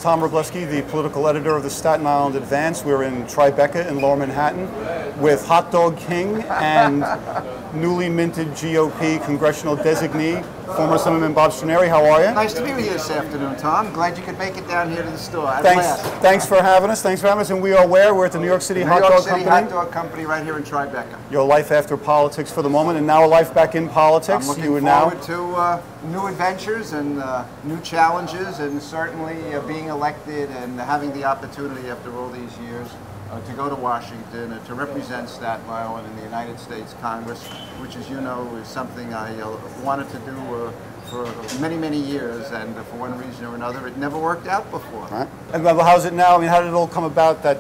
Tom Wrobleski, the political editor of the Staten Island Advance. We're in Tribeca in Lower Manhattan with Hot Dog King and newly minted GOP congressional designee, former Assemblyman Bob Straniere. How are you? Nice to be with you this afternoon, Tom. Glad you could make it down here to the store. Thanks for having us. Thanks for having us. And we are where? We're at the New York City Hot Dog Company. Hot Dog Company right here in Tribeca. Your life after politics for the moment, and now a life back in politics. I'm looking forward to new adventures and new challenges, and certainly being elected and having the opportunity after all these years to go to Washington and to represent Staten Island in the United States Congress, which, as you know, is something I wanted to do for many, many years, and for one reason or another, it never worked out before. Right. And how's it now? I mean, how did it all come about that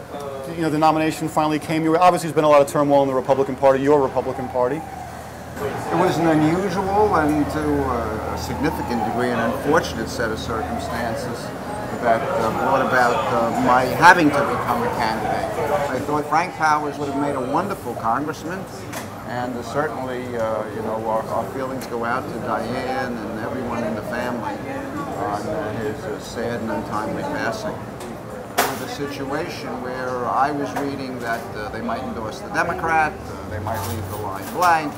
the nomination finally came your way? Obviously, there's been a lot of turmoil in the Republican Party, your Republican Party. It was an unusual and, to a significant degree, an unfortunate set of circumstances that brought about my having to become a candidate. I thought Frank Powers would have made a wonderful congressman, and certainly, our feelings go out to Diane and everyone in the family on his sad and untimely passing. With a situation where I was reading that they might endorse the Democrat, they might leave the line blank.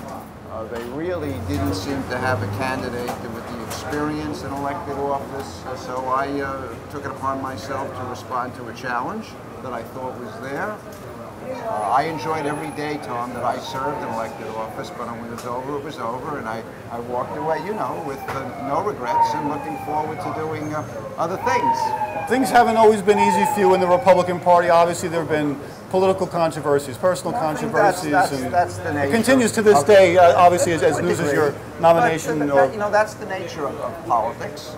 They really didn't seem to have a candidate with the experience in elected office, so I took it upon myself to respond to a challenge that I thought was there. I enjoyed every day, Tom, that I served in elected office, but when it was over, and I walked away, with no regrets and looking forward to doing other things. Things haven't always been easy for you in the Republican Party. Obviously, there have been political controversies, personal controversies, that's the nature. It continues to this day, obviously, as news as your nomination. That's the nature of politics.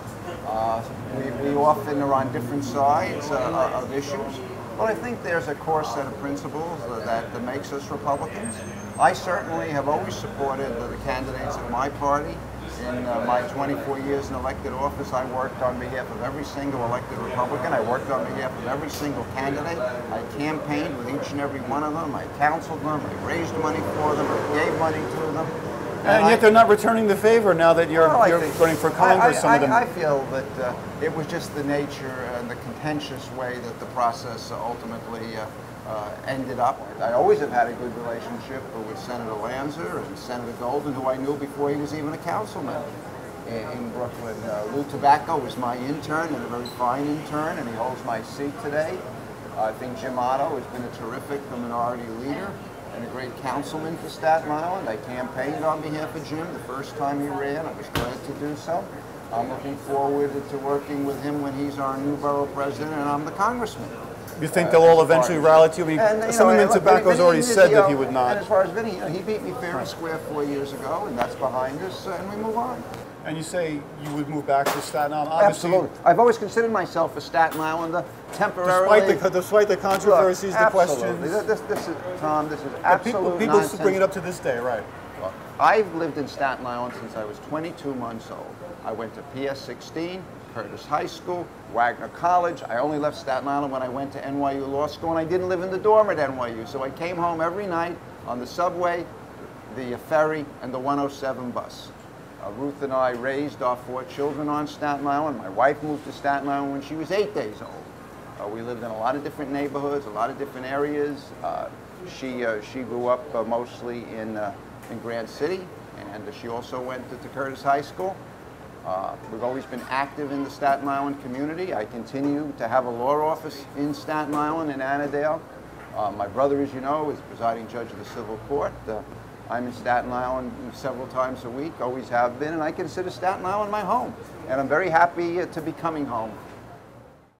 We often are on different sides of issues. But I think there's a core set of principles that makes us Republicans. I certainly have always supported the candidates of my party. In my 24 years in elected office, I worked on behalf of every single elected Republican. I worked on behalf of every single candidate. I campaigned with each and every one of them. I counseled them. I raised money for them. I gave money to them. And yet they're not returning the favor now that you're running for Congress. I feel that it was just the nature and the contentious way that the process ultimately ended up. I always have had a good relationship with Senator Lanza and Senator Golden, who I knew before he was even a councilman in Brooklyn. Lou Tobacco was my intern, and a very fine intern, and he holds my seat today. I think Jim Otto has been a terrific minority leader and a great councilman for Staten Island. I campaigned on behalf of Jim the first time he ran. I was glad to do so. I'm looking forward to working with him when he's our new borough president and I'm the congressman. You think they'll all eventually rally to you? I mean, Assemblyman Tobacco's already said that he would not. And as far as Vinny, he beat me fair and square 4 years ago, and that's behind us, and we move on. And you say you would move back to Staten Island? Obviously, absolutely. I've always considered myself a Staten Islander, temporarily. Despite the controversies, the questions. This is absolute people nonsense. bring it up to this day, right? Look, I've lived in Staten Island since I was 22 months old. I went to PS16, Curtis High School, Wagner College. I only left Staten Island when I went to NYU Law School, and I didn't live in the dorm at NYU, so I came home every night on the subway, the ferry, and the 107 bus. Ruth and I raised our 4 children on Staten Island. My wife moved to Staten Island when she was 8 days old. We lived in a lot of different neighborhoods, a lot of different areas. She grew up mostly in Grand City, and she also went to Curtis High School. We've always been active in the Staten Island community. I continue to have a law office in Staten Island in Annandale. My brother, as you know, is presiding judge of the civil court. I'm in Staten Island several times a week, always have been, and I consider Staten Island my home. And I'm very happy to be coming home.